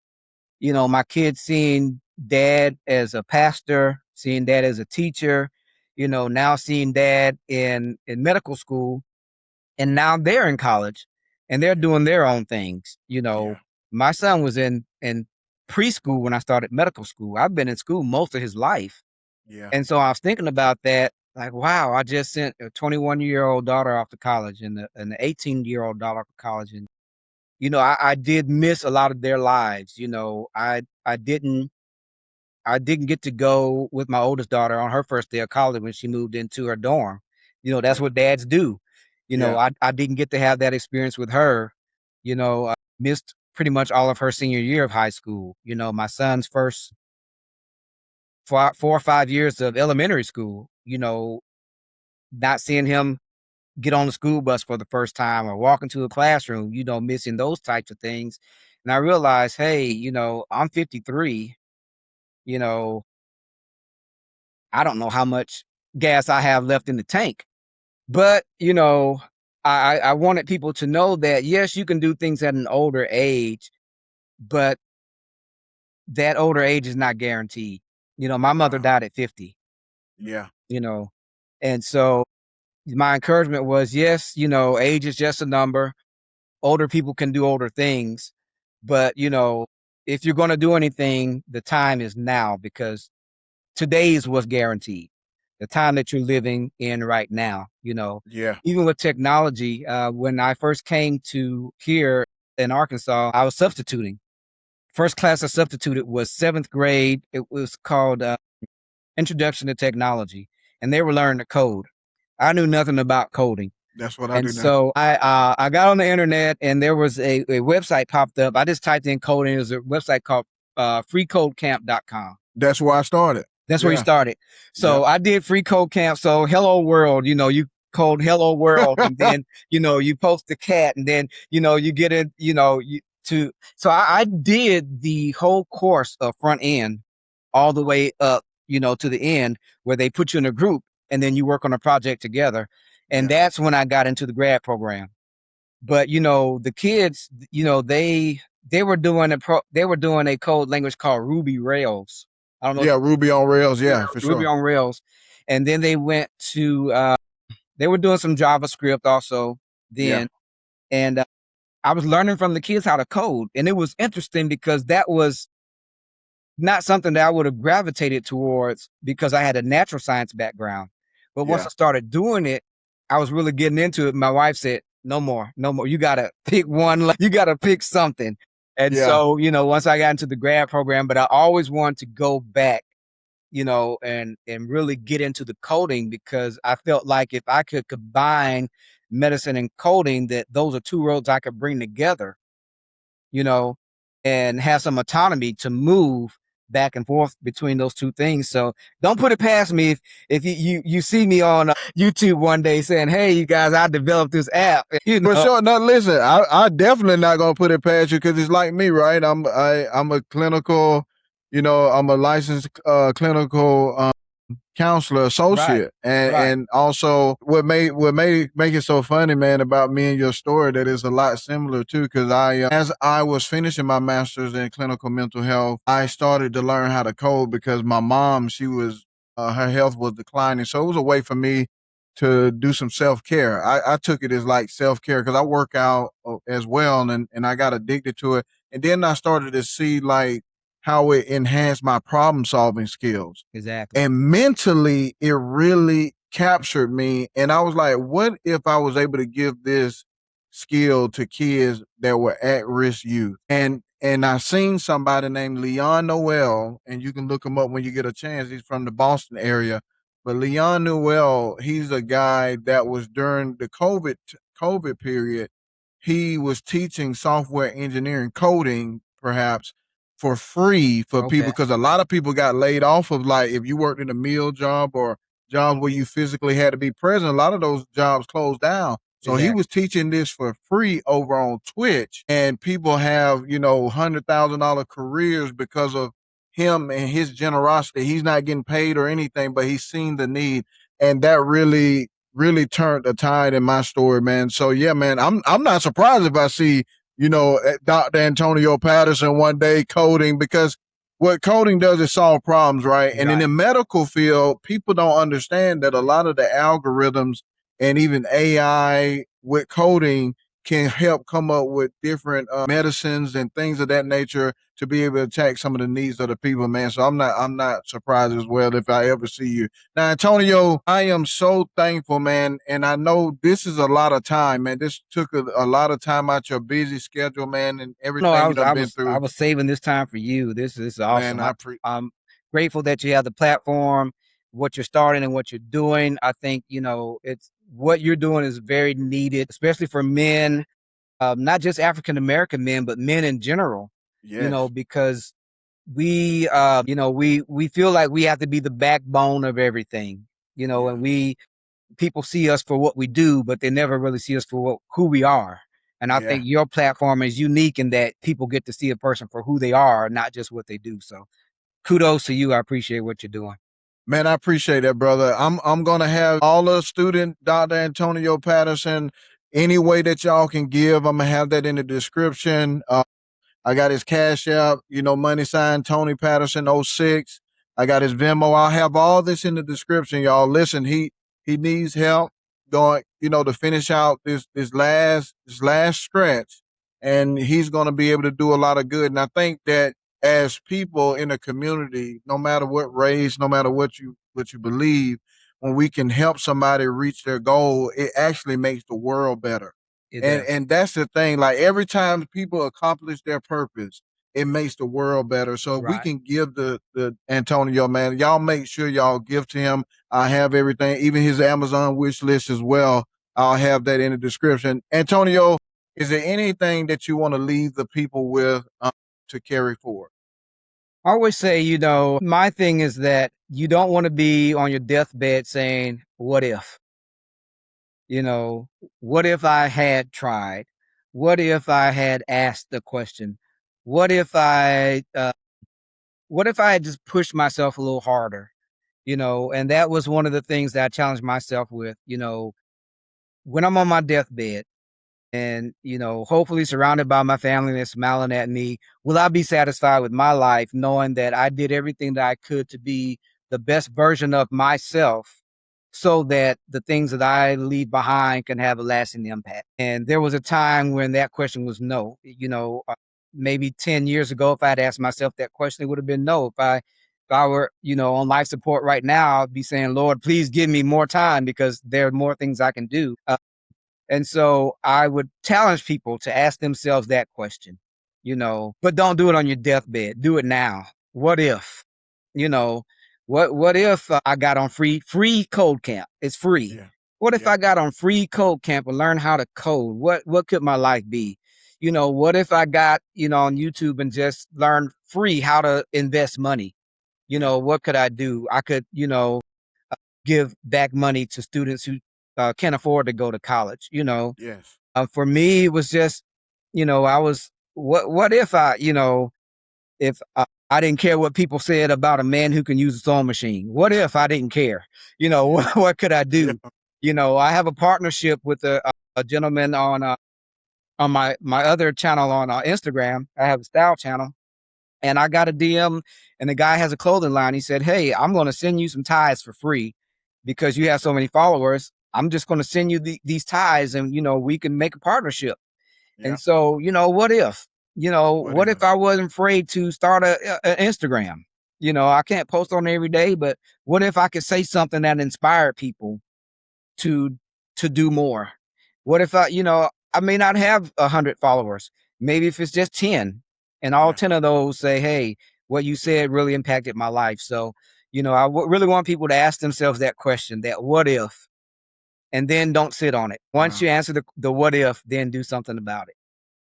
my kids seeing dad as a pastor, seeing dad as a teacher, now seeing dad in medical school, and now they're in college and they're yeah, doing their own things. yeah, My son was in preschool when I started medical school. I've been in school most of his life. yeah, And so I was thinking about that, like, wow, I just sent a 21-year-old daughter off to college, and the 18-year-old daughter to college. And, I did miss a lot of their lives. I didn't get to go with my oldest daughter on her first day of college when she moved into her dorm. That's yeah, what dads do. Yeah. I didn't get to have that experience with her. I missed pretty much all of her senior year of high school. My son's first 4 or 5 years of elementary school, not seeing him get on the school bus for the first time or walk into a classroom, missing those types of things. And I realized, hey, I'm 53, you know, I don't know how much gas I have left in the tank. But, I wanted people to know that, yes, you can do things at an older age, but that older age is not guaranteed. My mother Wow. died at 50, Yeah. you know, and so my encouragement was, yes, age is just a number. Older people can do older things, but, if you're going to do anything, the time is now because today's was guaranteed. The time that you're living in right now, Yeah. even with technology, when I first came to here in Arkansas, I was substituting. First class I substituted was seventh grade. It was called Introduction to Technology, and they were learning to code. I knew nothing about coding. That's what I And do now. so I got on the internet and there was a website popped up. I just typed in coding. There's a website called freecodecamp.com. That's where I started. That's where you Yeah. started. Yeah. So I did free code camp. So hello world, you code hello world, and then you post the cat, and then you get it, so I did the whole course of front end all the way up, to the end where they put you in a group and then you work on a project together. And Yeah. that's when I got into the grad program. But the kids, they were doing a code language called Ruby Rails. I don't know if Yeah. Ruby on Rails. you Yeah, for Ruby sure. on Rails. And then they went to they were doing some JavaScript also Yeah. then. And I was learning from the kids how to code. And it was interesting because that was not something that I would have gravitated towards because I had a natural science background. But once Yeah. I started doing it, I was really getting into it. My wife said, no more, no more. You got to pick one. You got to pick something. And Yeah. so, once I got into the grad program, but I always wanted to go back, and really get into the coding because I felt like if I could combine medicine and coding, that those are two roads I could bring together, you know, and have some autonomy to move back and forth between those two things. So don't put it past me if you see me on YouTube one day saying, "Hey, you guys, I developed this app." For sure. No, listen, I definitely not gonna put it past you because it's like me, right? I'm a clinical, I'm a licensed clinical counselor Right, associate, and right, also what made make it so funny, man, about me and your story that is a lot similar too. Because as I was finishing my master's in clinical mental health, I started to learn how to code because my mom, she was her health was declining, so it was a way for me to do some self care. I took it as like self care because I work out as well, and I got addicted to it, and then I started to see like how it enhanced my problem solving skills, exactly. and mentally it really captured me, and I was like, what if I was able to give this skill to kids that were at risk youth? And I seen somebody named Leon Noel, and you can look him up when you get a chance. He's from the Boston area. But Leon Noel, he's a guy that was during the COVID period. He was teaching software engineering, coding, perhaps for free for people Okay, because a lot of people got laid off of, like, if you worked in a meal job or jobs where you physically had to be present, a lot of those jobs closed down. So he exactly, was teaching this for free over on Twitch, and people have, $100,000 careers because of him and his generosity. He's not getting paid or anything, but he's seen the need, and that really turned the tide in my story, man. So yeah, man, I'm not surprised if I see, Dr. Antonio Patterson one day coding, because what coding does is solve problems, right? And in right, the medical field, people don't understand that a lot of the algorithms and even AI with coding can help come up with different medicines and things of that nature to be able to attack some of the needs of the people, man. So I'm not surprised as well if I ever see you. Now, Antonio, I am so thankful, man, and I know this is a lot of time, man. This took a lot of time out your busy schedule, man, and no, everything you done been I through, was saving this time for you. This is man. awesome. I pre I'm grateful that you have the platform, what you're starting and what you're doing. I think it's what you're doing is very needed, especially for men, not just African American men, but men in general. Yes. Because we feel like we have to be the backbone of everything. Yeah. And people see us for what we do, but they never really see us for who we are. And I Yeah. think your platform is unique in that people get to see a person for who they are, not just what they do. So kudos to you. I appreciate what you're doing. Man, I appreciate that, brother. I'm gonna have all the student Dr. Antonio Patterson. Any way that y'all can give, I'm gonna have that in the description. I got his Cash App, money sign Tony Patterson '06. I got his Venmo. I'll have all this in the description, y'all. Listen, he needs help going, to finish out this last stretch, and he's gonna be able to do a lot of good. And I think that as people in a community, no matter what race, no matter what you believe, when we can help somebody reach their goal, it actually makes the world better. It and does. and that's the thing. Like every time people accomplish their purpose, it makes the world better. So if we Right. can give the Antonio, man, y'all make sure y'all give to him. I have everything, even his Amazon wish list as well. I'll have that in the description. Antonio, is there anything that you want to leave the people with, to carry forward? I always say, my thing is that you don't want to be on your deathbed saying, what if? You know, what if I had tried? What if I had asked the question? What if I, uh, what if I had just pushed myself a little harder? And that was one of the things that I challenged myself with, when I'm on my deathbed and, hopefully surrounded by my family that's smiling at me, will I be satisfied with my life knowing that I did everything that I could to be the best version of myself so that the things that I leave behind can have a lasting impact? And there was a time when that question was no. Maybe 10 years ago, if I had asked myself that question, it would have been no. If I were, on life support right now, I'd be saying, Lord, please give me more time because there are more things I can do. And so I would challenge people to ask themselves that question, but don't do it on your deathbed. Do it now. What if, you know, what if I got on free code camp? It's free. Yeah. What if Yeah. I got on free code camp and learn how to code? What could my life be? What if I got, on YouTube and just learned free how to invest money? Yeah. What could I do? I could, give back money to students who can't afford to go to college. Yes. For me, it was just, I was, what if if I didn't care what people said about a man who can use a sewing machine? What if I didn't care? Yeah. What could I Yeah. do? I have a partnership with a gentleman on my other channel on Instagram. I have a style channel, and I got a DM, and the guy has a clothing line. He said, "Hey, I'm going to send you some ties for free because you have so many followers. I'm just going to send you these ties, and we can make a partnership." Yeah. And so, what if? What What if if? I wasn't afraid to start a Instagram? I can't post on every day, but what if I could say something that inspired people to do more? What if I may not have 100 followers. Maybe if it's just 10, and all Yeah. 10 of those say, "Hey, what you said really impacted my life." So, really want people to ask themselves that question, that what if, and then don't sit on it. Once you Wow. answer the what if, then do something about it.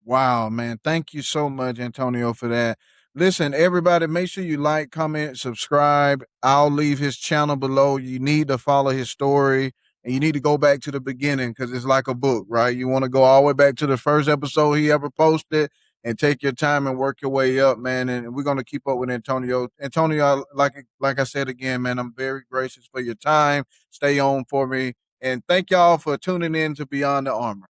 Wow, man. Thank you so much, Antonio, for that. Listen, everybody, make sure you like, comment, subscribe. I'll leave his channel below. You need to follow his story, and you need to go back to the beginning because it's like a book, right? You want to go all the way back to the first episode he ever posted and take your time and work your way up, man. And we're going to keep up with Antonio. Antonio, like I said again, man, I'm very gracious for your time. Stay on for me. And thank y'all for tuning in to Beyond the Armor.